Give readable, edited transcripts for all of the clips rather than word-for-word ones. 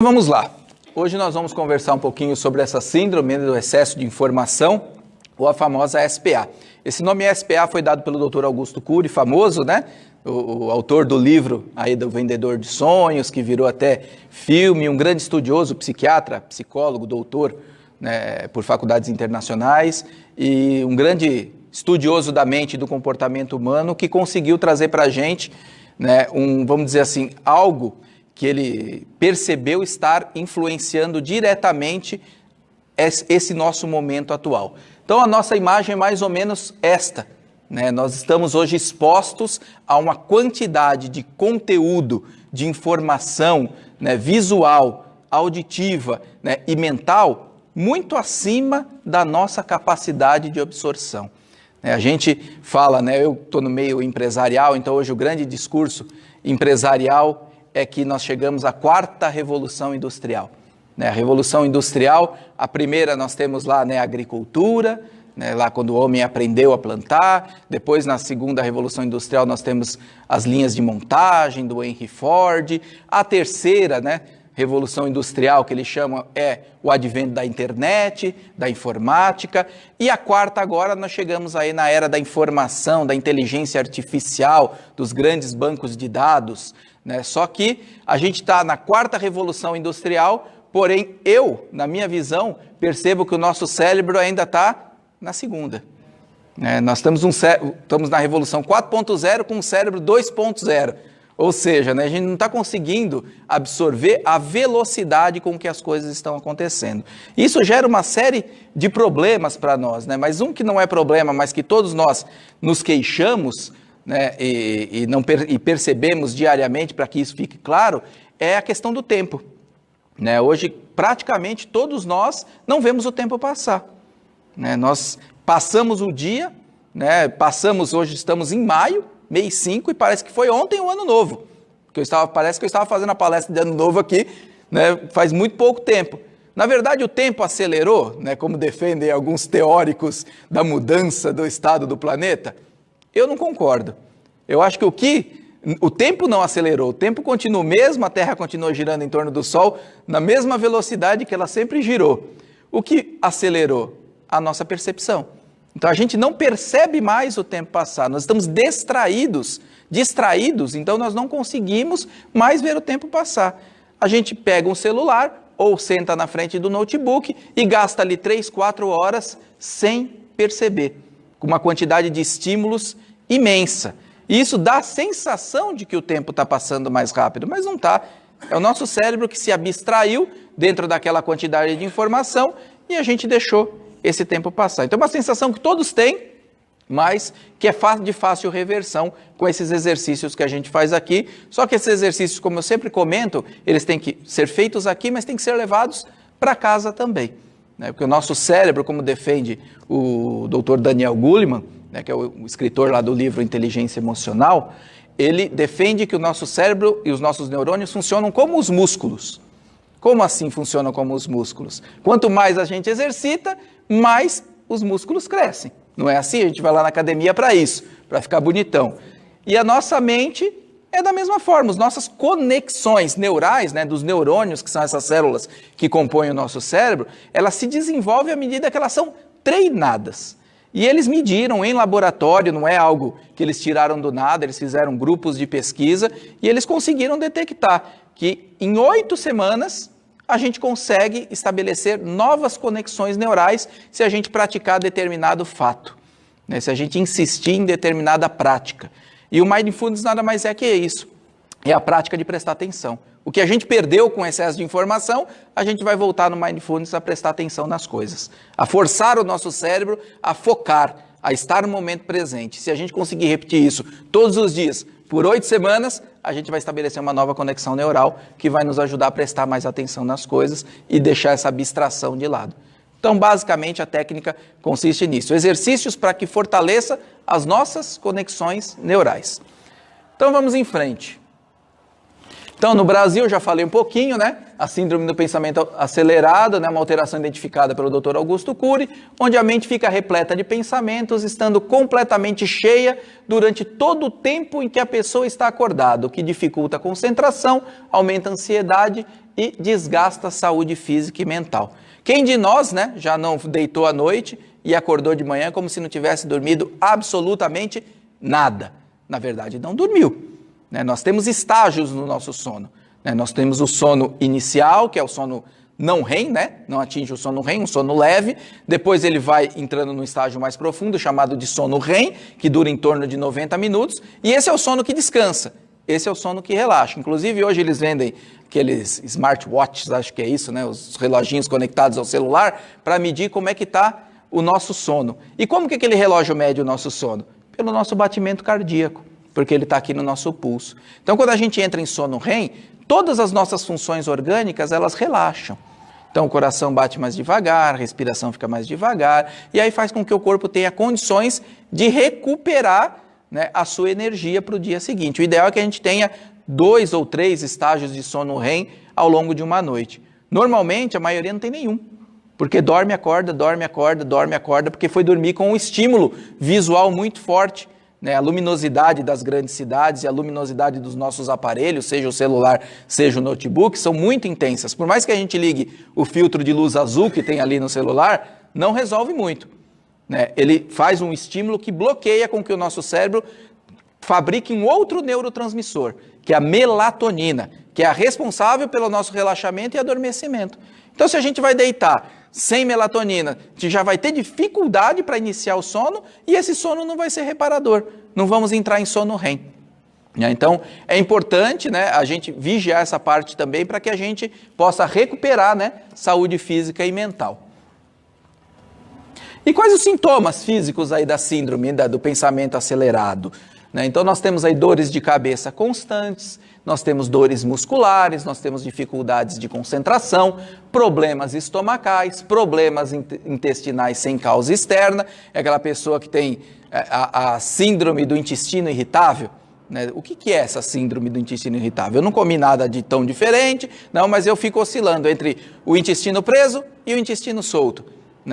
Vamos lá. Hoje nós vamos conversar um pouquinho sobre essa síndrome do excesso de informação, ou a famosa SPA. Esse nome SPA foi dado pelo Dr. Augusto Cury, famoso, né? O autor do livro aí do Vendedor de Sonhos, que virou até filme, um grande estudioso, psiquiatra, psicólogo, doutor, né, por faculdades internacionais, e um grande estudioso da mente e do comportamento humano, que conseguiu trazer para a gente, né, vamos dizer assim, algo que ele percebeu estar influenciando diretamente esse nosso momento atual. Então a nossa imagem é mais ou menos esta, né? Nós estamos hoje expostos a uma quantidade de conteúdo, de informação, né, visual, auditiva, né, e mental, muito acima da nossa capacidade de absorção. A gente fala, né, eu estou no meio empresarial, então hoje o grande discurso empresarial é que nós chegamos à quarta revolução industrial. A revolução industrial, a primeira nós temos lá, né, a agricultura, né, lá quando o homem aprendeu a plantar. Depois, na segunda revolução industrial, nós temos as linhas de montagem do Henry Ford. A terceira, né, revolução industrial, que ele chama, é o advento da internet, da informática. E a quarta agora, nós chegamos aí na era da informação, da inteligência artificial, dos grandes bancos de dados, né? Só que a gente está na quarta revolução industrial, porém eu, na minha visão, percebo que o nosso cérebro ainda está na segunda. Nós estamos na revolução 4.0 com o cérebro 2.0. Ou seja, né, a gente não está conseguindo absorver a velocidade com que as coisas estão acontecendo. Isso gera uma série de problemas para nós, né? Mas um que não é problema, mas que todos nós nos queixamos, né, e percebemos diariamente, para que isso fique claro, é a questão do tempo. Né? Hoje, praticamente todos nós não vemos o tempo passar. Né? Nós passamos o dia, né? Hoje estamos em maio, mês 5, e parece que foi ontem o ano novo. Parece que eu estava fazendo a palestra de ano novo aqui, né, faz muito pouco tempo. Na verdade, o tempo acelerou, né, como defendem alguns teóricos da mudança do estado do planeta. Eu não concordo. Eu acho que o tempo não acelerou, o tempo continua o mesmo, a Terra continua girando em torno do Sol na mesma velocidade que ela sempre girou. O que acelerou? A nossa percepção. Então a gente não percebe mais o tempo passar, nós estamos distraídos, então nós não conseguimos mais ver o tempo passar. A gente pega um celular ou senta na frente do notebook e gasta ali 3, 4 horas sem perceber, com uma quantidade de estímulos imensa. E isso dá a sensação de que o tempo está passando mais rápido, mas não está. É o nosso cérebro que se abstraiu dentro daquela quantidade de informação e a gente deixou esse tempo passar. Então é uma sensação que todos têm, mas que é de fácil reversão com esses exercícios que a gente faz aqui. Só que esses exercícios, como eu sempre comento, eles têm que ser feitos aqui, mas têm que ser levados para casa também. Né? Porque o nosso cérebro, como defende o Dr. Daniel Goleman, né, que é o escritor lá do livro Inteligência Emocional, ele defende que o nosso cérebro e os nossos neurônios funcionam como os músculos. Como assim funcionam como os músculos? Quanto mais a gente exercita, mais os músculos crescem. Não é assim? A gente vai lá na academia para isso, para ficar bonitão. E a nossa mente é da mesma forma. As nossas conexões neurais, né, dos neurônios, que são essas células que compõem o nosso cérebro, elas se desenvolvem à medida que elas são treinadas. E eles mediram em laboratório, não é algo que eles tiraram do nada, eles fizeram grupos de pesquisa e eles conseguiram detectar que em 8 semanas a gente consegue estabelecer novas conexões neurais se a gente praticar determinado fato, né? Se a gente insistir em determinada prática. E o Mindfulness nada mais é que isso, é a prática de prestar atenção. O que a gente perdeu com excesso de informação, a gente vai voltar no Mindfulness a prestar atenção nas coisas, a forçar o nosso cérebro a focar, a estar no momento presente. Se a gente conseguir repetir isso todos os dias, por 8 semanas, a gente vai estabelecer uma nova conexão neural que vai nos ajudar a prestar mais atenção nas coisas e deixar essa abstração de lado. Então, basicamente, a técnica consiste nisso. Exercícios para que fortaleça as nossas conexões neurais. Então, vamos em frente. Então, no Brasil, já falei um pouquinho, né? A síndrome do pensamento acelerado, né? Uma alteração identificada pelo Dr. Augusto Cury, onde a mente fica repleta de pensamentos, estando completamente cheia durante todo o tempo em que a pessoa está acordada, o que dificulta a concentração, aumenta a ansiedade e desgasta a saúde física e mental. Quem de nós, né, já não deitou à noite e acordou de manhã como se não tivesse dormido absolutamente nada? Na verdade, não dormiu. Nós temos estágios no nosso sono. Nós temos o sono inicial, que é o sono não REM, não atinge o sono REM, um sono leve. Depois ele vai entrando num estágio mais profundo, chamado de sono REM, que dura em torno de 90 minutos. E esse é o sono que descansa. Esse é o sono que relaxa. Inclusive, hoje eles vendem aqueles smartwatches, acho que é isso, os reloginhos conectados ao celular, para medir como é que está o nosso sono. E como que aquele relógio mede o nosso sono? Pelo nosso batimento cardíaco, porque ele está aqui no nosso pulso. Então, quando a gente entra em sono REM, todas as nossas funções orgânicas, elas relaxam. Então, o coração bate mais devagar, a respiração fica mais devagar, e aí faz com que o corpo tenha condições de recuperar, a sua energia para o dia seguinte. O ideal é que a gente tenha 2 ou 3 estágios de sono REM ao longo de uma noite. Normalmente, a maioria não tem nenhum, porque dorme, acorda, dorme, acorda, dorme, acorda, porque foi dormir com um estímulo visual muito forte. A luminosidade das grandes cidades e a luminosidade dos nossos aparelhos, seja o celular, seja o notebook, são muito intensas. Por mais que a gente ligue o filtro de luz azul que tem ali no celular, não resolve muito. Ele faz um estímulo que bloqueia com que o nosso cérebro fabrique um outro neurotransmissor, que é a melatonina, que é a responsável pelo nosso relaxamento e adormecimento. Então, se a gente vai deitar sem melatonina, a gente já vai ter dificuldade para iniciar o sono e esse sono não vai ser reparador. Não vamos entrar em sono REM. Então, é importante a gente vigiar essa parte também para que a gente possa recuperar saúde física e mental. E quais os sintomas físicos aí da síndrome do pensamento acelerado? Então, nós temos aí dores de cabeça constantes, nós temos dores musculares, nós temos dificuldades de concentração, problemas estomacais, problemas intestinais sem causa externa, é aquela pessoa que tem a síndrome do intestino irritável. O que é essa síndrome do intestino irritável? Eu não comi nada de tão diferente, não, mas eu fico oscilando entre o intestino preso e o intestino solto.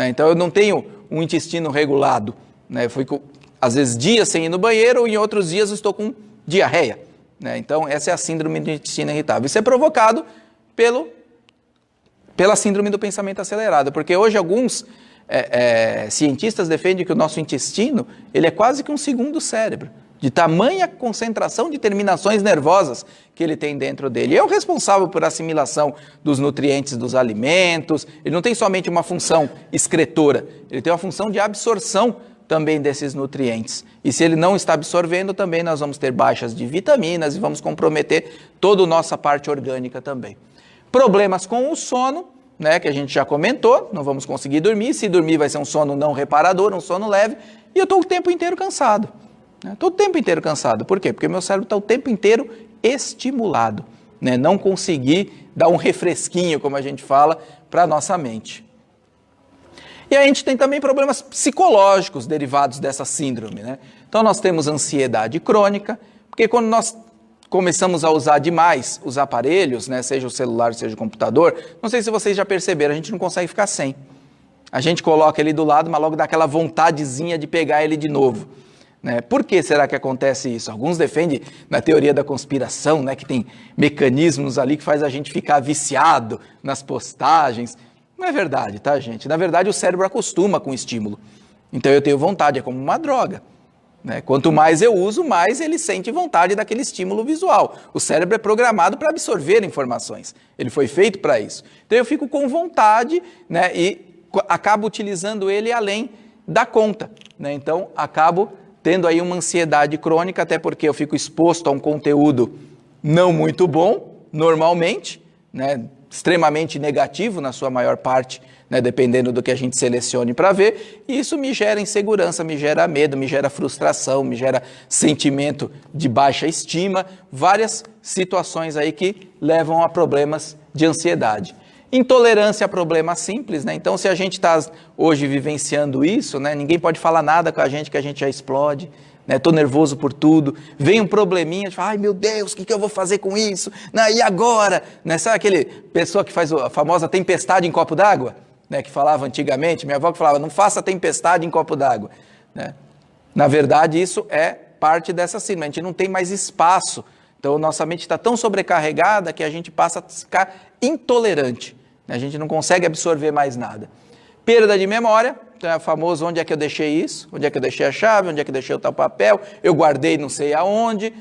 Então, eu não tenho um intestino regulado. Eu fico, às vezes, dias sem ir no banheiro, ou em outros dias eu estou com diarreia. Então, essa é a síndrome do intestino irritável. Isso é provocado pela síndrome do pensamento acelerado, porque hoje alguns cientistas defendem que o nosso intestino ele é quase que um segundo cérebro, de tamanha concentração de terminações nervosas que ele tem dentro dele. E é o responsável por assimilação dos nutrientes dos alimentos. Ele não tem somente uma função excretora, ele tem uma função de absorção também desses nutrientes. E se ele não está absorvendo, também nós vamos ter baixas de vitaminas e vamos comprometer toda a nossa parte orgânica também. Problemas com o sono, que a gente já comentou, não vamos conseguir dormir. Se dormir vai ser um sono não reparador, um sono leve, e eu estou o tempo inteiro cansado. Estou o tempo inteiro cansado. Por quê? Porque meu cérebro está o tempo inteiro estimulado. Não consegui dar um refresquinho, como a gente fala, para a nossa mente. E a gente tem também problemas psicológicos derivados dessa síndrome. Então, nós temos ansiedade crônica, porque quando nós começamos a usar demais os aparelhos, seja o celular, seja o computador, não sei se vocês já perceberam, a gente não consegue ficar sem. A gente coloca ele do lado, mas logo dá aquela vontadezinha de pegar ele de novo. Por que será que acontece isso? Alguns defendem na teoria da conspiração, que tem mecanismos ali que faz a gente ficar viciado nas postagens. Não é verdade, tá, gente? Na verdade, o cérebro acostuma com o estímulo. Então, eu tenho vontade, é como uma droga. Quanto mais eu uso, mais ele sente vontade daquele estímulo visual. O cérebro é programado para absorver informações. Ele foi feito para isso. Então, eu fico com vontade e acabo utilizando ele além da conta. Então, acabo tendo aí uma ansiedade crônica, até porque eu fico exposto a um conteúdo não muito bom, normalmente, extremamente negativo na sua maior parte, dependendo do que a gente selecione para ver, e isso me gera insegurança, me gera medo, me gera frustração, me gera sentimento de baixa estima, várias situações aí que levam a problemas de ansiedade. Intolerância a problemas simples, Então, se a gente está hoje vivenciando isso, ninguém pode falar nada com a gente que a gente já explode, Estou nervoso por tudo, vem um probleminha, ai meu Deus, o que eu vou fazer com isso? E agora? Sabe aquele pessoa que faz a famosa tempestade em copo d'água? Que falava antigamente, minha avó que falava, não faça tempestade em copo d'água. Na verdade, isso é parte dessa síndrome, a gente não tem mais espaço, então nossa mente está tão sobrecarregada que a gente passa a ficar intolerante, a gente não consegue absorver mais nada. Perda de memória, então é o famoso onde é que eu deixei isso, onde é que eu deixei a chave, onde é que eu deixei o tal papel, eu guardei não sei aonde,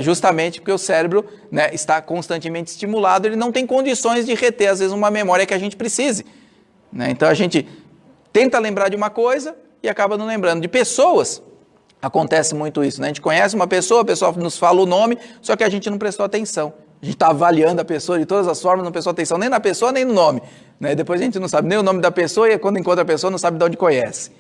justamente porque o cérebro está constantemente estimulado, ele não tem condições de reter às vezes uma memória que a gente precise. Então a gente tenta lembrar de uma coisa e acaba não lembrando. De pessoas, acontece muito isso, a gente conhece uma pessoa, a pessoa nos fala o nome, só que a gente não prestou atenção. A gente está avaliando a pessoa de todas as formas, não prestou atenção nem na pessoa, nem no nome. Depois a gente não sabe nem o nome da pessoa e quando encontra a pessoa não sabe de onde conhece.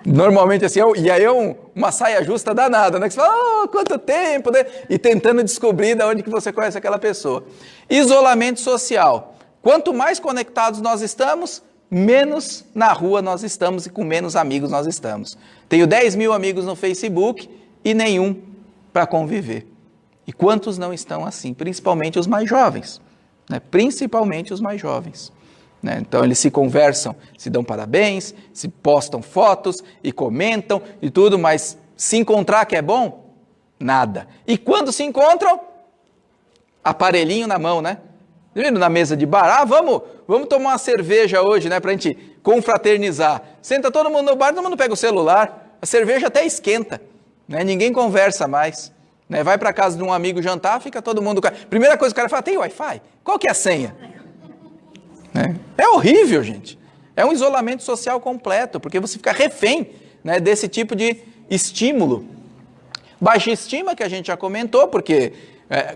Normalmente assim, e aí é uma saia justa danada, que você fala, quanto tempo, e tentando descobrir de onde que você conhece aquela pessoa. Isolamento social. Quanto mais conectados nós estamos, menos na rua nós estamos e com menos amigos nós estamos. Tenho 10 mil amigos no Facebook e nenhum para conviver. E quantos não estão assim? Principalmente os mais jovens. Principalmente os mais jovens. Então eles se conversam, se dão parabéns, se postam fotos e comentam e tudo, mas se encontrar que é bom? Nada. E quando se encontram? Aparelhinho na mão, Vindo na mesa de bar, vamos tomar uma cerveja hoje, pra gente confraternizar. Senta todo mundo no bar, todo mundo pega o celular, a cerveja até esquenta, ninguém conversa mais. Vai para casa de um amigo jantar, fica todo mundo... Primeira coisa que o cara fala, tem Wi-Fi? Qual que é a senha? É horrível, gente. É um isolamento social completo, porque você fica refém desse tipo de estímulo. Baixa estima, que a gente já comentou, porque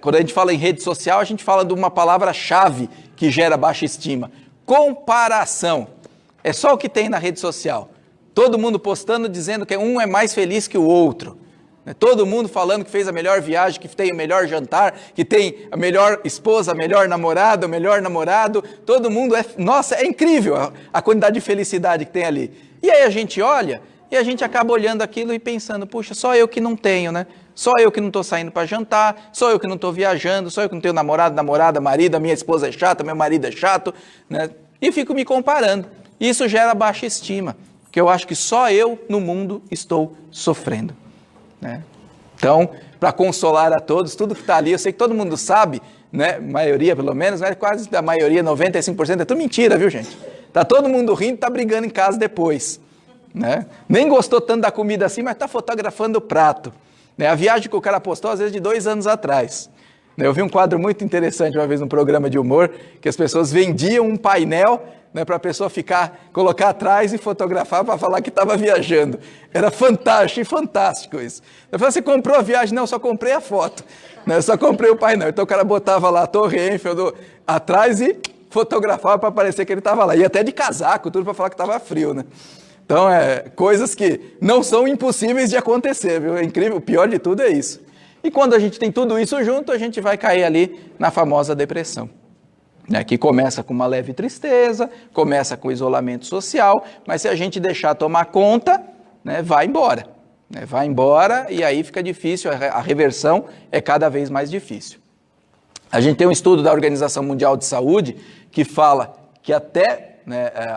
quando a gente fala em rede social, a gente fala de uma palavra-chave que gera baixa estima. Comparação. É só o que tem na rede social. Todo mundo postando, dizendo que um é mais feliz que o outro. Todo mundo falando que fez a melhor viagem, que tem o melhor jantar, que tem a melhor esposa, a melhor namorada, o melhor namorado. Todo mundo nossa, é incrível a quantidade de felicidade que tem ali. E aí a gente olha e a gente acaba olhando aquilo e pensando, puxa, só eu que não tenho, Só eu que não estou saindo para jantar, só eu que não estou viajando, só eu que não tenho namorada, marido, a minha esposa é chata, meu marido é chato, E fico me comparando. Isso gera baixa estima, porque eu acho que só eu no mundo estou sofrendo. Então, para consolar a todos, tudo que está ali, eu sei que todo mundo sabe, maioria pelo menos, quase da maioria, 95%, é tudo mentira, viu gente? Tá todo mundo rindo, tá brigando em casa depois, Nem gostou tanto da comida assim, mas tá fotografando o prato, A viagem que o cara postou, às vezes, de 2 anos atrás. Eu vi um quadro muito interessante uma vez num programa de humor, que as pessoas vendiam um painel para a pessoa colocar atrás e fotografar para falar que estava viajando. Era fantástico isso. Eu falei, você comprou a viagem? Não, só comprei a foto. Eu só comprei o painel. Então o cara botava lá a Torre Eiffel atrás e fotografava para parecer que ele estava lá. E até de casaco, tudo para falar que estava frio, Então, coisas que não são impossíveis de acontecer, viu? É incrível, o pior de tudo é isso. E quando a gente tem tudo isso junto, a gente vai cair ali na famosa depressão. Que começa com uma leve tristeza, começa com isolamento social, mas se a gente deixar tomar conta, vai embora. Vai embora e aí fica difícil, a reversão é cada vez mais difícil. A gente tem um estudo da Organização Mundial de Saúde que fala que até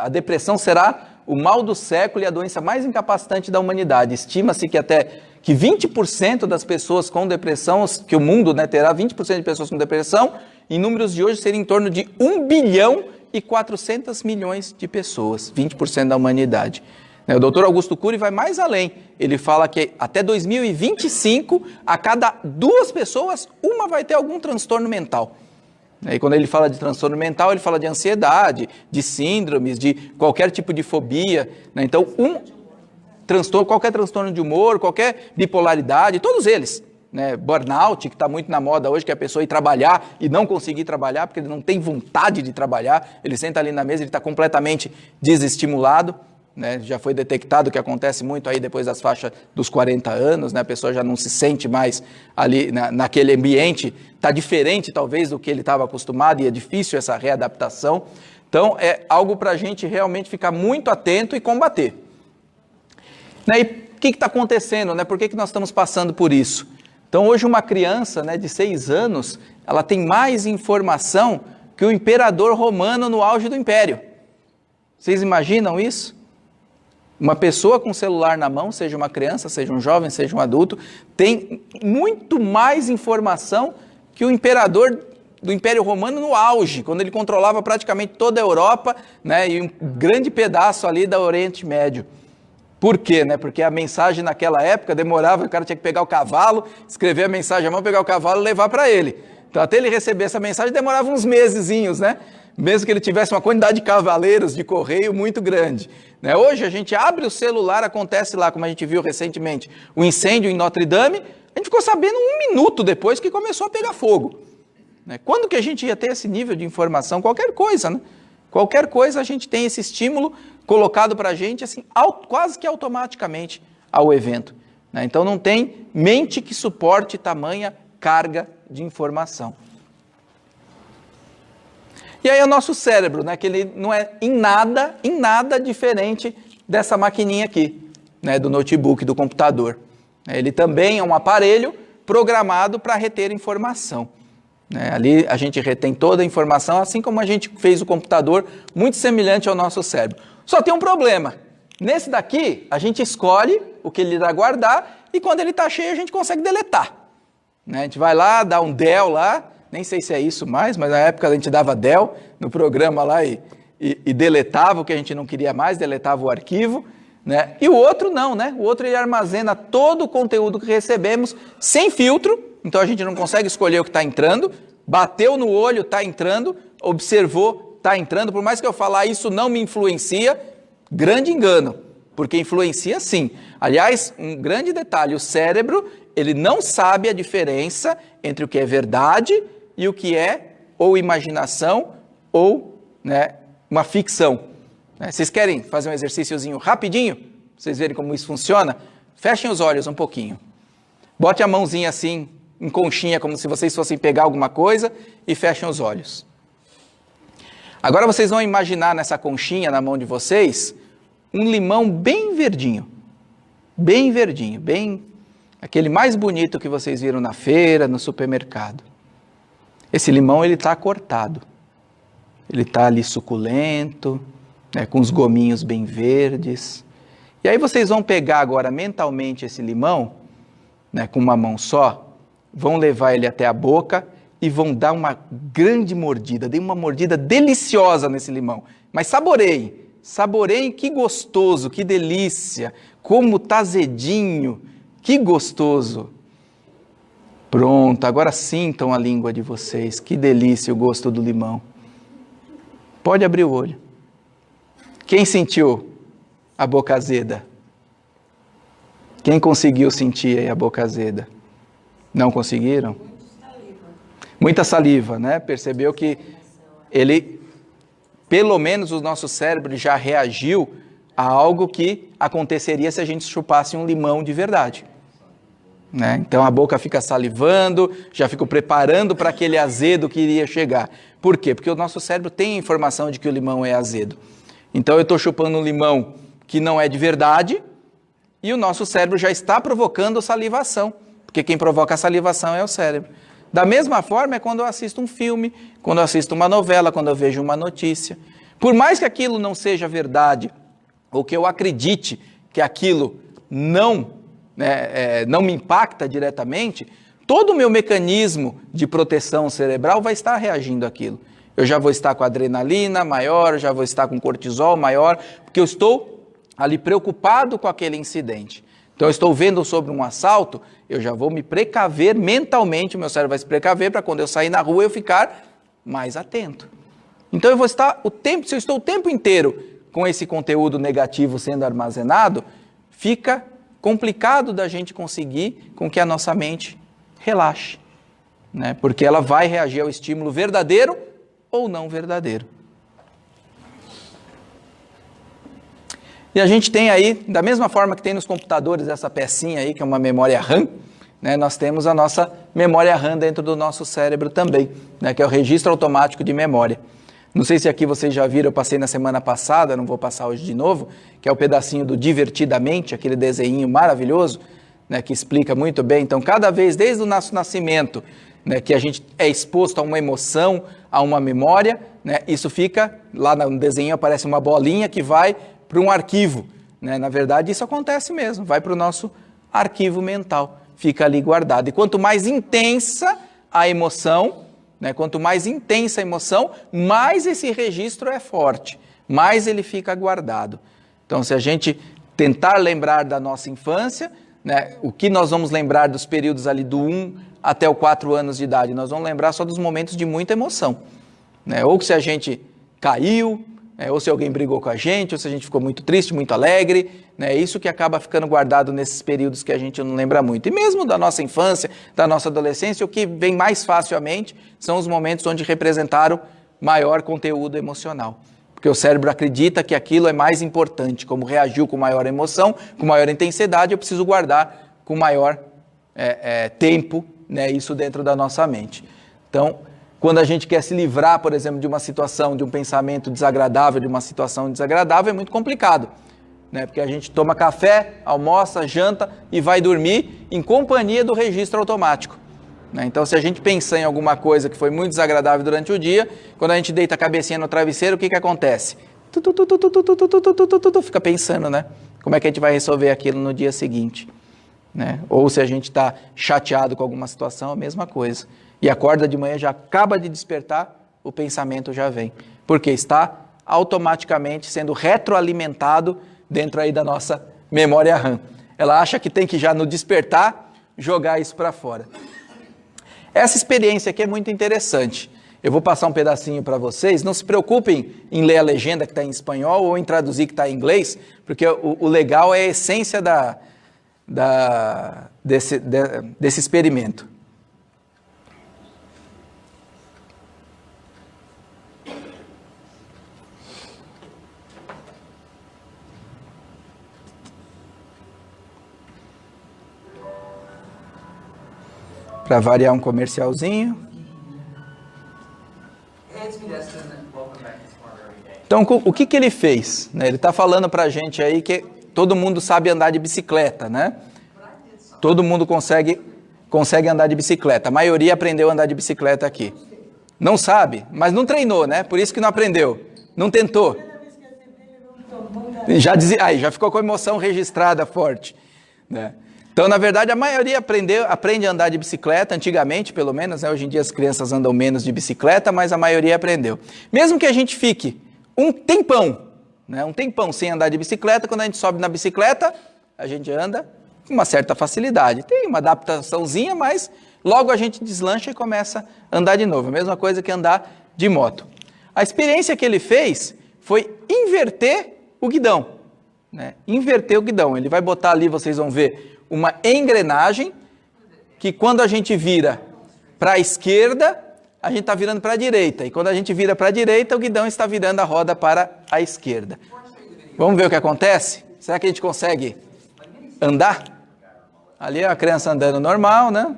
a depressão será o mal do século e a doença mais incapacitante da humanidade. Estima-se que 20% das pessoas com depressão, que o mundo terá 20% de pessoas com depressão, em números de hoje seria em torno de 1 bilhão e 400 milhões de pessoas, 20% da humanidade. O doutor Augusto Cury vai mais além, ele fala que até 2025, a cada 2 pessoas, uma vai ter algum transtorno mental. E quando ele fala de transtorno mental, ele fala de ansiedade, de síndromes, de qualquer tipo de fobia. Então, qualquer transtorno de humor, qualquer bipolaridade, todos eles. Burnout, que está muito na moda hoje, que é a pessoa ir trabalhar e não conseguir trabalhar, porque ele não tem vontade de trabalhar, ele senta ali na mesa, ele está completamente desestimulado. Já foi detectado que acontece muito aí depois das faixas dos 40 anos, a pessoa já não se sente mais ali naquele ambiente, está diferente talvez do que ele estava acostumado e é difícil essa readaptação. Então é algo para a gente realmente ficar muito atento e combater. E que está acontecendo, né? Por que nós estamos passando por isso? Então, hoje uma criança, né, de 6 anos, ela tem mais informação que o imperador romano no auge do império. Vocês imaginam isso? Uma pessoa com celular na mão, seja uma criança, seja um jovem, seja um adulto, tem muito mais informação que o imperador do Império Romano no auge, quando ele controlava praticamente toda a Europa, né, e um grande pedaço ali do Oriente Médio. Por quê? Né? Porque a mensagem naquela época demorava, o cara tinha que pegar o cavalo, escrever a mensagem à mão, pegar o cavalo e levar para ele. Então, até ele receber essa mensagem, demorava uns mesezinhos, né? Mesmo que ele tivesse uma quantidade de cavaleiros de correio muito grande. Né? Hoje, a gente abre o celular, acontece lá, como a gente viu recentemente, o incêndio em Notre Dame, a gente ficou sabendo 1 minuto depois que começou a pegar fogo. Né? Quando que a gente ia ter esse nível de informação? Qualquer coisa, né? Qualquer coisa a gente tem esse estímulo colocado para a gente, assim, quase que automaticamente ao evento. Né? Então, não tem mente que suporte tamanha carga de informação. E aí o nosso cérebro, né, que ele não é em nada diferente dessa maquininha aqui, né, do notebook, do computador. Ele também é um aparelho programado para reter informação. Né? Ali a gente retém toda a informação, assim como a gente fez o computador, muito semelhante ao nosso cérebro. Só tem um problema. Nesse daqui, a gente escolhe o que ele irá guardar e quando ele está cheio, a gente consegue deletar. Né? A gente vai lá, dá um del lá, nem sei se é isso mais, mas na época a gente dava del no programa lá e deletava o que a gente não queria mais, deletava o arquivo. Né? E o outro não, né? O outro ele armazena todo o conteúdo que recebemos sem filtro, então a gente não consegue escolher o que está entrando, bateu no olho, está entrando, observou, está entrando, por mais que eu falar isso não me influencia, grande engano, porque influencia sim. Aliás, um grande detalhe, o cérebro, ele não sabe a diferença entre o que é verdade e o que é ou imaginação ou, né, uma ficção. Vocês querem fazer um exercíciozinho rapidinho? Pra vocês verem como isso funciona? Fechem os olhos um pouquinho. Bote a mãozinha assim, em conchinha, como se vocês fossem pegar alguma coisa e fechem os olhos. Agora vocês vão imaginar nessa conchinha na mão de vocês um limão bem verdinho. Bem verdinho, bem aquele mais bonito que vocês viram na feira, no supermercado. Esse limão ele está cortado. Ele está ali suculento, né, com os gominhos bem verdes. E aí vocês vão pegar agora mentalmente esse limão, né, com uma mão só, vão levar ele até a boca e vão dar uma grande mordida. Dê uma mordida deliciosa nesse limão. Mas saboreiem. Saboreiem, que gostoso, que delícia, como tá azedinho, que gostoso. Pronto, agora sintam a língua de vocês, que delícia o gosto do limão. Pode abrir o olho. Quem sentiu a boca azeda? Quem conseguiu sentir aí a boca azeda? Não conseguiram? Muita saliva, né? Percebeu que ele, pelo menos o nosso cérebro já reagiu a algo que aconteceria se a gente chupasse um limão de verdade. Né? Então a boca fica salivando, já fica preparando para aquele azedo que iria chegar. Por quê? Porque o nosso cérebro tem a informação de que o limão é azedo. Então eu estou chupando um limão que não é de verdade e o nosso cérebro já está provocando salivação, porque quem provoca a salivação é o cérebro. Da mesma forma é quando eu assisto um filme, quando eu assisto uma novela, quando eu vejo uma notícia. Por mais que aquilo não seja verdade, ou que eu acredite que aquilo não me impacta diretamente, todo o meu mecanismo de proteção cerebral vai estar reagindo àquilo. Eu já vou estar com adrenalina maior, já vou estar com cortisol maior, porque eu estou ali preocupado com aquele incidente. Então eu estou vendo sobre um assalto, eu já vou me precaver mentalmente, o meu cérebro vai se precaver para quando eu sair na rua eu ficar mais atento. Então eu vou estar se eu estou o tempo inteiro com esse conteúdo negativo sendo armazenado, fica complicado da gente conseguir com que a nossa mente relaxe, né? Porque ela vai reagir ao estímulo verdadeiro ou não verdadeiro. E a gente tem aí, da mesma forma que tem nos computadores essa pecinha aí, que é uma memória RAM, né, nós temos a nossa memória RAM dentro do nosso cérebro também, né, que é o registro automático de memória. Não sei se aqui vocês já viram, eu passei na semana passada, não vou passar hoje de novo, que é o pedacinho do Divertidamente, aquele desenho maravilhoso, né, que explica muito bem. Então, cada vez, desde o nosso nascimento, né, que a gente é exposto a uma emoção, a uma memória, né, isso fica, lá no desenho aparece uma bolinha que vai para um arquivo. Né? Na verdade, isso acontece mesmo, vai para o nosso arquivo mental, fica ali guardado. E quanto mais intensa a emoção, né, quanto mais intensa a emoção, mais esse registro é forte, mais ele fica guardado. Então, se a gente tentar lembrar da nossa infância, né, o que nós vamos lembrar dos períodos ali do 1 até o 4 anos de idade? Nós vamos lembrar só dos momentos de muita emoção. Né? Ou se a gente caiu, ou se alguém brigou com a gente, ou se a gente ficou muito triste, muito alegre, né? Isso que acaba ficando guardado nesses períodos que a gente não lembra muito. E mesmo da nossa infância, da nossa adolescência, o que vem mais facilmente são os momentos onde representaram maior conteúdo emocional. Porque o cérebro acredita que aquilo é mais importante, como reagiu com maior emoção, com maior intensidade, eu preciso guardar com maior tempo, né? Isso dentro da nossa mente. Então, quando a gente quer se livrar, por exemplo, de uma situação, de um pensamento desagradável, de uma situação desagradável, é muito complicado, né? Porque a gente toma café, almoça, janta e vai dormir em companhia do registro automático. Né? Então, se a gente pensar em alguma coisa que foi muito desagradável durante o dia, quando a gente deita a cabecinha no travesseiro, o que acontece? Fica pensando, né? Como é que a gente vai resolver aquilo no dia seguinte? Né? Ou se a gente está chateado com alguma situação, a mesma coisa. E acorda de manhã, já acaba de despertar, o pensamento já vem. Porque está automaticamente sendo retroalimentado dentro aí da nossa memória RAM. Ela acha que tem que já no despertar, jogar isso para fora. Essa experiência aqui é muito interessante. Eu vou passar um pedacinho para vocês. Não se preocupem em ler a legenda que está em espanhol ou em traduzir que está em inglês, porque o legal é a essência desse experimento. Para variar um comercialzinho. Então, o que ele fez? Né? Ele está falando para a gente aí que todo mundo sabe andar de bicicleta, né? Todo mundo consegue andar de bicicleta. A maioria aprendeu a andar de bicicleta aqui. Não sabe, mas não treinou, né? Por isso que não aprendeu. Não tentou. Já ficou com a emoção registrada forte, né? Então, na verdade, a maioria aprende a andar de bicicleta, antigamente, pelo menos, né? Hoje em dia as crianças andam menos de bicicleta, mas a maioria aprendeu. Mesmo que a gente fique um tempão, né? Um tempão sem andar de bicicleta, quando a gente sobe na bicicleta, a gente anda com uma certa facilidade. Tem uma adaptaçãozinha, mas logo a gente deslancha e começa a andar de novo. A mesma coisa que andar de moto. A experiência que ele fez foi inverter o guidão, né? Inverter o guidão. Ele vai botar ali, vocês vão ver, uma engrenagem que quando a gente vira para a esquerda, a gente está virando para a direita. E quando a gente vira para a direita, o guidão está virando a roda para a esquerda. Vamos ver o que acontece? Será que a gente consegue andar? Ali é a criança andando normal, né?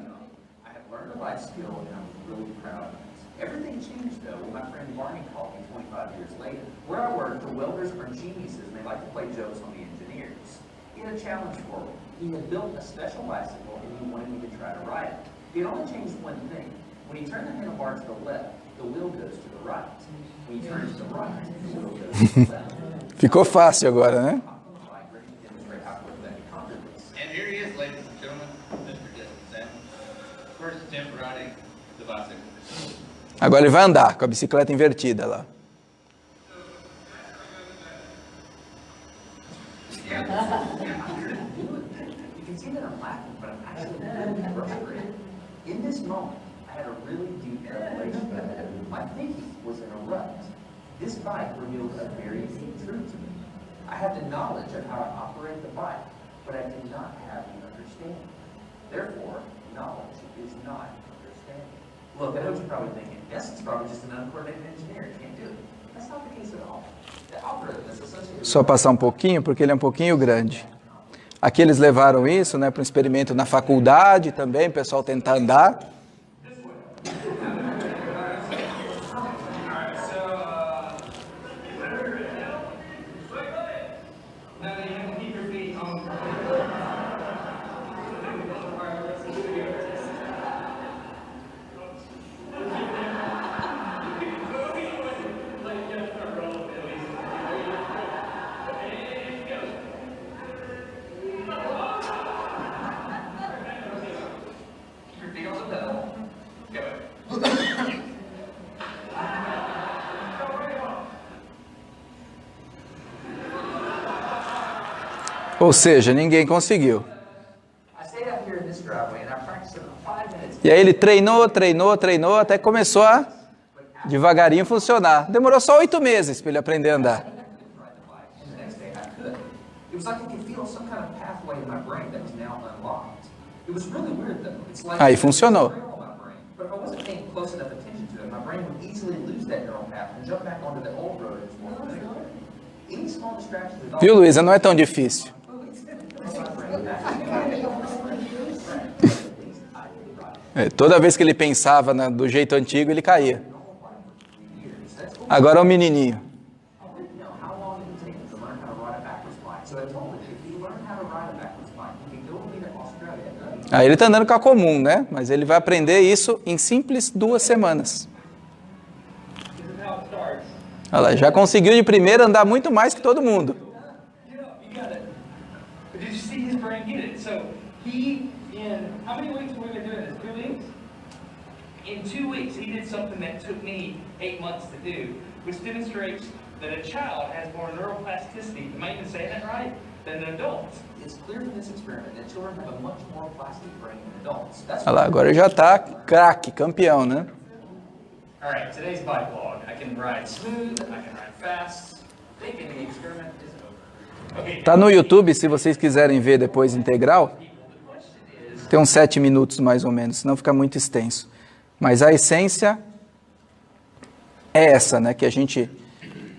He had built a special bicycle and he wanted me to try to ride it. He had only changed one thing. When you turn the handlebar to the left, the wheel goes to the right. When you turn it to the right, the wheel goes to the left. Ficou fácil agora, né? And here he is, ladies and gentlemen, Mr. Justin Samuels, first attempt riding the bicycle. Agora ele vai andar com a bicicleta invertida lá. In this moment, I had a really deep revelation. My thinking was in a rut. This bike revealed a very deep truth to me. I had the knowledge of how to operate the bike, but I did not have the understanding. Therefore, knowledge is not understanding. Look, I know what you're probably thinking. Yes, it's probably just an uncoordinated engineer. He can't do it. That's not the case at all. The algorithm is associated with... Só passar um pouquinho, porque ele é um pouquinho grande. Aqui eles levaram isso, né, para um experimento na faculdade também, o pessoal tentar andar. Ou seja, ninguém conseguiu. I stayed out here in this driveway and I practiced it for 5 minutes. E aí ele treinou, até que começou a devagarinho funcionar. Demorou só 8 meses para ele aprender a andar. Ride the bike, and the next day I could. It was like I could feel some kind of pathway in my brain that was now unlocked. It was really weird though. It's like Aí funcionou. there was a neural in my brain, but if I wasn't paying close enough attention to it, my brain would easily lose that neural path and jump back onto the old road. It was more familiar. Any small distraction is all. Viu, Luísa? Não é tão difícil. Toda vez que ele pensava do jeito antigo, ele caía. Agora é um menininho. I wanted to know how long it would take to learn how to ride a backwards bike. So I told him, if you learn how to ride a backwards bike, you can go with me to Australia. Aí ele está andando com a comum, né? Mas ele vai aprender isso em simples 2 semanas. This is how it starts. Olha lá, já conseguiu de primeira andar muito mais que todo mundo. Get up, you got it. But did you see his brain get it? So he, in how many weeks were we doing this? 2 weeks? In 2 weeks, he did something that took me 8 months to do, which demonstrates that a child has more neuroplasticity, am I even saying that right, than an adult. It's clear from this experiment that children have a much more plastic brain than adults. That's Olha lá, agora já está craque, campeão, né? All right, today's bike log. I can ride smooth, I can ride fast. Thinking the experiment is over. Okay. Tá no YouTube, se vocês quiserem ver depois integral. Tem uns 7 minutos mais ou menos, senão fica muito extenso. Mas a essência é essa, né? Que a gente...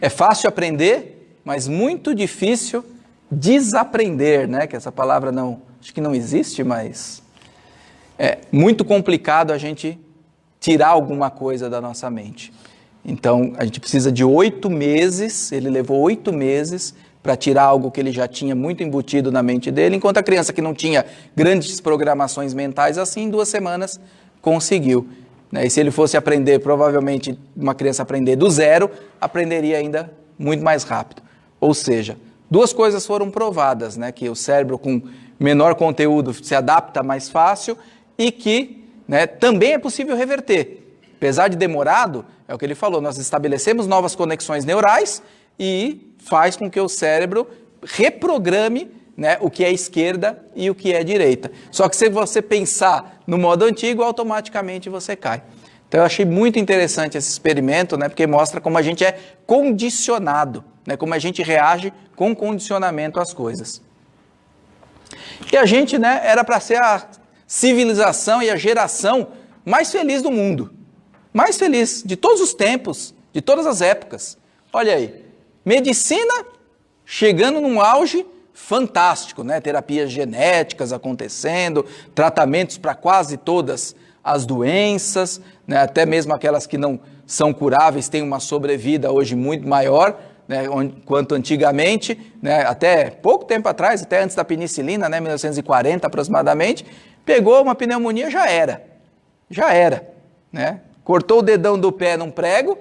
É fácil aprender, mas muito difícil desaprender, né? Que essa palavra não... Acho que não existe, mas... É muito complicado a gente tirar alguma coisa da nossa mente. Então, a gente precisa de 8 meses, ele levou 8 meses para tirar algo que ele já tinha muito embutido na mente dele, enquanto a criança que não tinha grandes programações mentais assim, em 2 semanas conseguiu. E se ele fosse aprender, provavelmente uma criança aprender do zero, aprenderia ainda muito mais rápido. Ou seja, 2 coisas foram provadas, né? Que o cérebro com menor conteúdo se adapta mais fácil e que, né, também é possível reverter. Apesar de demorado, é o que ele falou, nós estabelecemos novas conexões neurais e faz com que o cérebro reprograme, né, o que é esquerda e o que é direita. Só que se você pensar no modo antigo, automaticamente você cai. Então eu achei muito interessante esse experimento, né, porque mostra como a gente é condicionado, né, como a gente reage com condicionamento às coisas. E a gente, né, era para ser a civilização e a geração mais feliz do mundo. Mais feliz de todos os tempos, de todas as épocas. Olha aí, medicina chegando num auge fantástico, né? Terapias genéticas acontecendo, tratamentos para quase todas as doenças, né? Até mesmo aquelas que não são curáveis têm uma sobrevida hoje muito maior, né? Quanto antigamente, né? Até pouco tempo atrás, até antes da penicilina, né? 1940 aproximadamente, pegou uma pneumonia, já era, né? Cortou o dedão do pé num prego,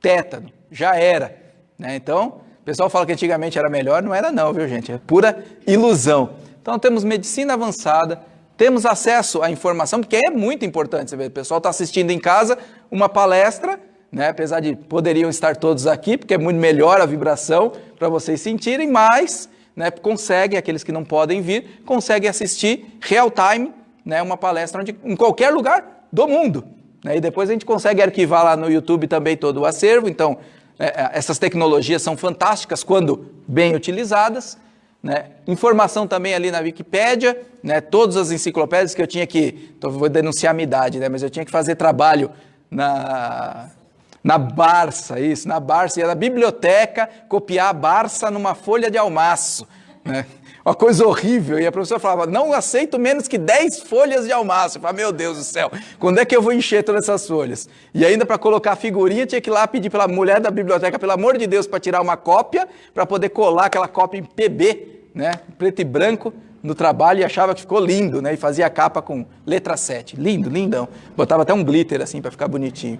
tétano, já era, né? Então, o pessoal fala que antigamente era melhor, não era não, viu gente? É pura ilusão. Então temos medicina avançada, temos acesso à informação, porque é muito importante, você vê, o pessoal está assistindo em casa uma palestra, né? Apesar de poderiam estar todos aqui, porque é muito melhor a vibração para vocês sentirem, mas, né, conseguem, aqueles que não podem vir, conseguem assistir real time, né, uma palestra em qualquer lugar do mundo. Né? E depois a gente consegue arquivar lá no YouTube também todo o acervo, então... essas tecnologias são fantásticas quando bem utilizadas, né? Informação também ali na Wikipédia, né? Todas as enciclopédias que eu tinha que, então vou denunciar a minha idade, né? Mas eu tinha que fazer trabalho na Barça, ia na biblioteca copiar a Barça numa folha de almaço, né? Uma coisa horrível, e a professora falava, não aceito menos que 10 folhas de almaço. Eu falava, meu Deus do céu, quando é que eu vou encher todas essas folhas? E ainda para colocar a figurinha, tinha que ir lá pedir pela mulher da biblioteca, pelo amor de Deus, para tirar uma cópia, para poder colar aquela cópia em PB, né, preto e branco, no trabalho, e achava que ficou lindo, né, e fazia a capa com letra 7, lindo, lindão. Botava até um glitter assim, para ficar bonitinho.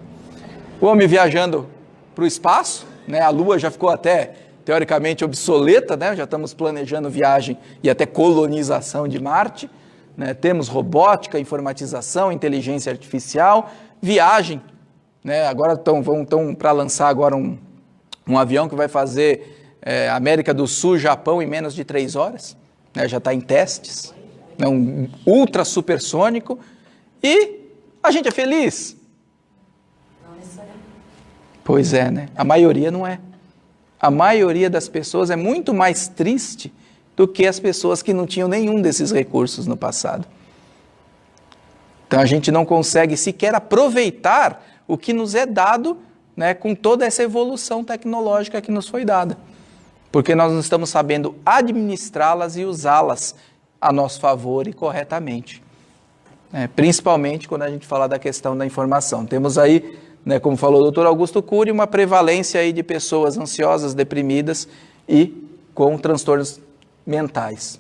O homem viajando para o espaço, né, a Lua já ficou até... teoricamente obsoleta, né? Já estamos planejando viagem e até colonização de Marte, né? Temos robótica, informatização, inteligência artificial, viagem, né? Agora estão para lançar agora um avião que vai fazer América do Sul, Japão em menos de 3 horas, né, já está em testes, é um ultra supersônico, e a gente é feliz? Não necessariamente. Pois é, né? A maioria não é. A maioria das pessoas é muito mais triste do que as pessoas que não tinham nenhum desses recursos no passado. Então a gente não consegue sequer aproveitar o que nos é dado, né, com toda essa evolução tecnológica que nos foi dada. Porque nós não estamos sabendo administrá-las e usá-las a nosso favor e corretamente. Principalmente quando a gente fala da questão da informação. Temos aí, né, como falou o doutor Augusto Cury, uma prevalência aí de pessoas ansiosas, deprimidas e com transtornos mentais.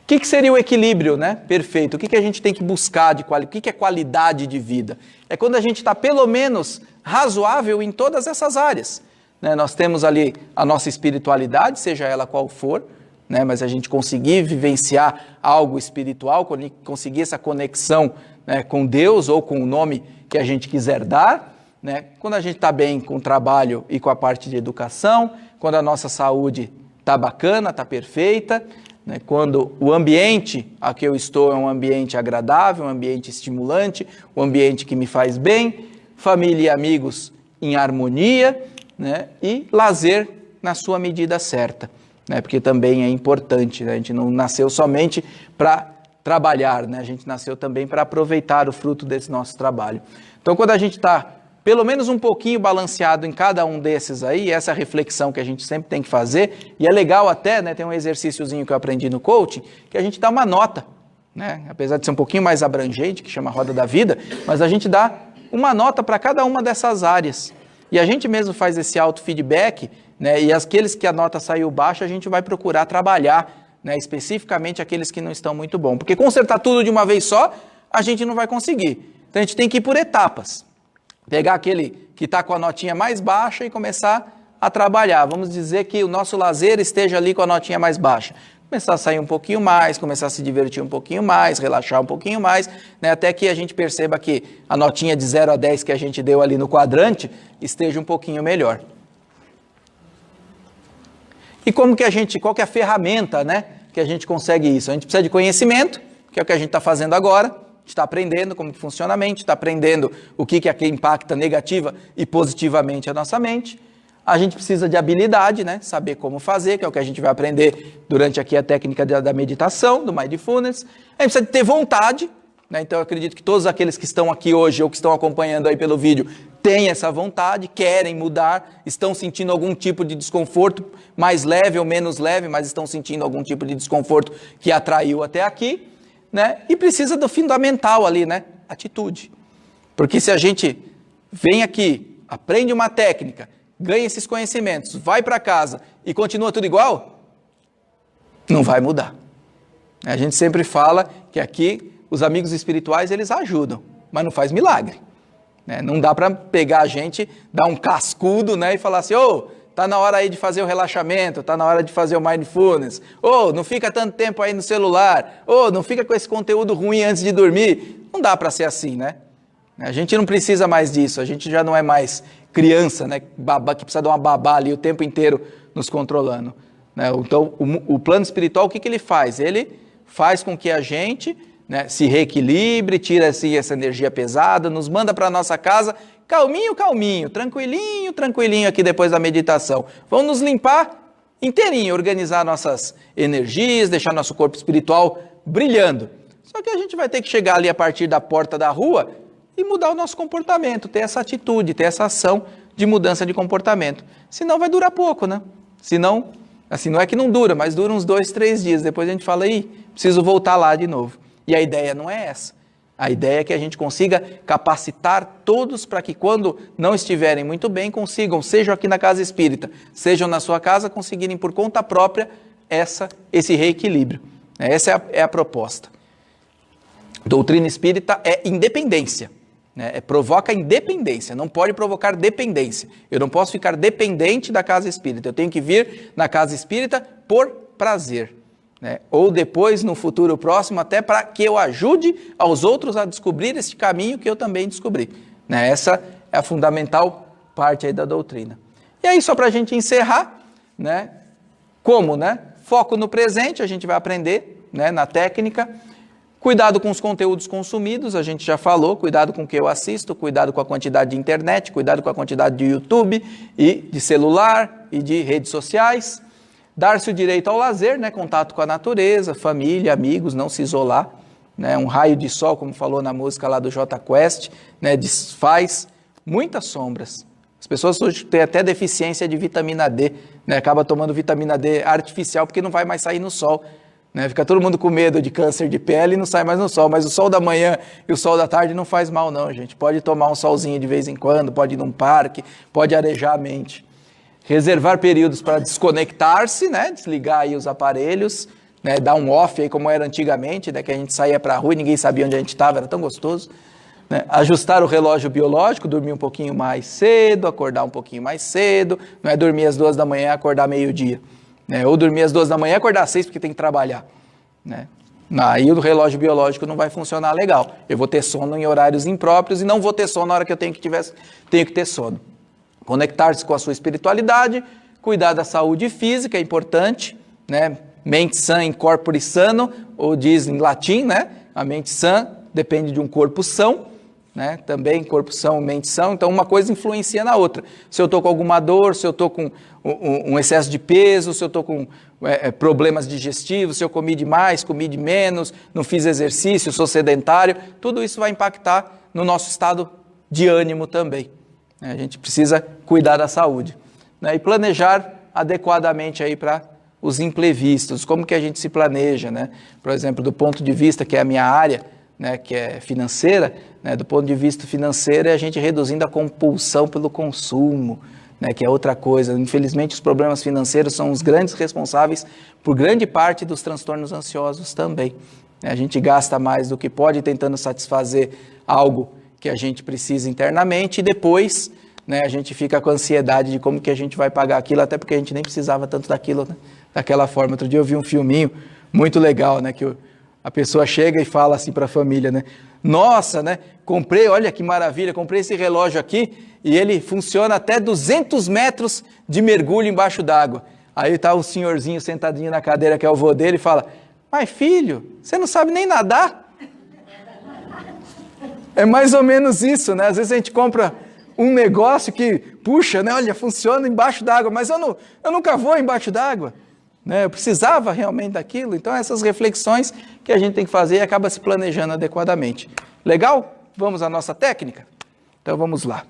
O que seria o equilíbrio, né, perfeito? O que a gente tem que buscar de qualidade? O que é qualidade de vida? É quando a gente está pelo menos razoável em todas essas áreas. Né? Nós temos ali a nossa espiritualidade, seja ela qual for, né, mas a gente conseguir vivenciar algo espiritual, conseguir essa conexão, né, com Deus ou com o nome que a gente quiser dar, né, quando a gente está bem com o trabalho e com a parte de educação, quando a nossa saúde está bacana, está perfeita, né, quando o ambiente a que eu estou é um ambiente agradável, um ambiente estimulante, um ambiente que me faz bem, família e amigos em harmonia, né, e lazer na sua medida certa. Né, porque também é importante, né, a gente não nasceu somente para trabalhar, né, a gente nasceu também para aproveitar o fruto desse nosso trabalho. Então, quando a gente está pelo menos um pouquinho balanceado em cada um desses aí, essa reflexão que a gente sempre tem que fazer, e é legal até, né, tem um exercíciozinho que eu aprendi no coaching, que a gente dá uma nota, né, apesar de ser um pouquinho mais abrangente, que chama Roda da Vida, mas a gente dá uma nota para cada uma dessas áreas. E a gente mesmo faz esse auto-feedback, né, e aqueles que a nota saiu baixa, a gente vai procurar trabalhar, né, especificamente aqueles que não estão muito bom. Porque consertar tudo de uma vez só, a gente não vai conseguir. Então a gente tem que ir por etapas. Pegar aquele que está com a notinha mais baixa e começar a trabalhar. Vamos dizer que o nosso lazer esteja ali com a notinha mais baixa. Começar a sair um pouquinho mais, começar a se divertir um pouquinho mais, relaxar um pouquinho mais, né, até que a gente perceba que a notinha de 0 a 10 que a gente deu ali no quadrante esteja um pouquinho melhor. E como que qual que é a ferramenta, né, que a gente consegue isso? A gente precisa de conhecimento, que é o que a gente está fazendo agora. A gente está aprendendo como que funciona a mente, está aprendendo o que impacta negativa e positivamente a nossa mente. A gente precisa de habilidade, né? Saber como fazer, que é o que a gente vai aprender durante aqui a técnica da meditação, do Mindfulness. A gente precisa de ter vontade, né? Então eu acredito que todos aqueles que estão aqui hoje ou que estão acompanhando aí pelo vídeo têm essa vontade, querem mudar, estão sentindo algum tipo de desconforto, mais leve ou menos leve, mas estão sentindo algum tipo de desconforto que atraiu até aqui. Né? E precisa do fundamental ali, né? Atitude. Porque se a gente vem aqui, aprende uma técnica, ganha esses conhecimentos, vai para casa e continua tudo igual, não vai mudar. A gente sempre fala que aqui os amigos espirituais eles ajudam, mas não faz milagre. Né? Não dá para pegar a gente, dar um cascudo, né, e falar assim, tá na hora aí de fazer o relaxamento, tá na hora de fazer o mindfulness, não fica tanto tempo aí no celular, não fica com esse conteúdo ruim antes de dormir. Não dá para ser assim, né? A gente não precisa mais disso, a gente já não é mais criança, né? Babá, que precisa de uma babá ali o tempo inteiro nos controlando. Né? Então, o plano espiritual, o que ele faz? Ele faz com que a gente, né, se reequilibre, tira assim, essa energia pesada, nos manda para a nossa casa calminho, calminho, tranquilinho, tranquilinho aqui depois da meditação. Vamos nos limpar inteirinho, organizar nossas energias, deixar nosso corpo espiritual brilhando. Só que a gente vai ter que chegar ali a partir da porta da rua e mudar o nosso comportamento, ter essa atitude, ter essa ação de mudança de comportamento. Senão vai durar pouco, né? Senão, assim, não é que não dura, mas dura uns 2, 3 dias. Depois a gente fala, preciso voltar lá de novo. E a ideia não é essa. A ideia é que a gente consiga capacitar todos para que quando não estiverem muito bem, consigam, sejam aqui na casa espírita, sejam na sua casa, conseguirem por conta própria esse reequilíbrio. Essa é a proposta. Doutrina espírita é independência, né? Provoca independência, não pode provocar dependência. Eu não posso ficar dependente da casa espírita, eu tenho que vir na casa espírita por prazer. Né? Ou depois, no futuro próximo, até para que eu ajude aos outros a descobrir esse caminho que eu também descobri. Né? Essa é a fundamental parte aí da doutrina. E aí, só para a gente encerrar, né? Como, né? Foco no presente, a gente vai aprender, né, na técnica. Cuidado com os conteúdos consumidos, a gente já falou, cuidado com o que eu assisto, cuidado com a quantidade de internet, cuidado com a quantidade de YouTube e de celular e de redes sociais. Dar-se o direito ao lazer, né, contato com a natureza, família, amigos, não se isolar. Né, um raio de sol, como falou na música lá do Jota Quest, né, desfaz muitas sombras. As pessoas hoje têm até deficiência de vitamina D, né, acaba tomando vitamina D artificial porque não vai mais sair no sol. Né, fica todo mundo com medo de câncer de pele e não sai mais no sol, mas o sol da manhã e o sol da tarde não faz mal não, gente. Pode tomar um solzinho de vez em quando, pode ir num parque, pode arejar a mente. Reservar períodos para desconectar-se, né, desligar aí os aparelhos, né, dar um off aí como era antigamente, né, que a gente saía para a rua e ninguém sabia onde a gente estava, era tão gostoso. Né, ajustar o relógio biológico, dormir um pouquinho mais cedo, acordar um pouquinho mais cedo, não é dormir às 2 da manhã e acordar meio-dia. Né, ou dormir às 2 da manhã e acordar às 6 porque tem que trabalhar. Né? Aí o relógio biológico não vai funcionar legal. Eu vou ter sono em horários impróprios e não vou ter sono na hora que eu tenho que ter sono. Conectar-se com a sua espiritualidade, cuidar da saúde física é importante, né? Mente sã in corpore sano, ou diz em latim, né? A mente sã depende de um corpo são, né? Também corpo são, mente são, então uma coisa influencia na outra. Se eu estou com alguma dor, se eu estou com um excesso de peso, se eu estou com problemas digestivos, se eu comi demais, comi de menos, não fiz exercício, sou sedentário, tudo isso vai impactar no nosso estado de ânimo também. A gente precisa cuidar da saúde, né? E planejar adequadamente aí para os imprevistos. Como que a gente se planeja, né? Por exemplo, do ponto de vista que é a minha área, né, que é financeira, né, do ponto de vista financeiro é a gente reduzindo a compulsão pelo consumo, né, que é outra coisa. Infelizmente, os problemas financeiros são os grandes responsáveis por grande parte dos transtornos ansiosos também. A gente gasta mais do que pode tentando satisfazer algo que a gente precisa internamente e depois, né, a gente fica com a ansiedade de como que a gente vai pagar aquilo, até porque a gente nem precisava tanto daquilo, né, daquela forma. Outro dia eu vi um filminho muito legal, né, que a pessoa chega e fala assim para a família, né? Nossa, né? Comprei, olha que maravilha, comprei esse relógio aqui e ele funciona até 200 metros de mergulho embaixo d'água. Aí tá o senhorzinho sentadinho na cadeira que é o vô dele e fala, mas filho, você não sabe nem nadar? É mais ou menos isso, né? Às vezes a gente compra um negócio que, puxa, né? Olha, funciona embaixo d'água, mas eu nunca vou embaixo d'água. Né, eu precisava realmente daquilo, então essas reflexões que a gente tem que fazer e acaba se planejando adequadamente. Legal? Vamos à nossa técnica? Então vamos lá.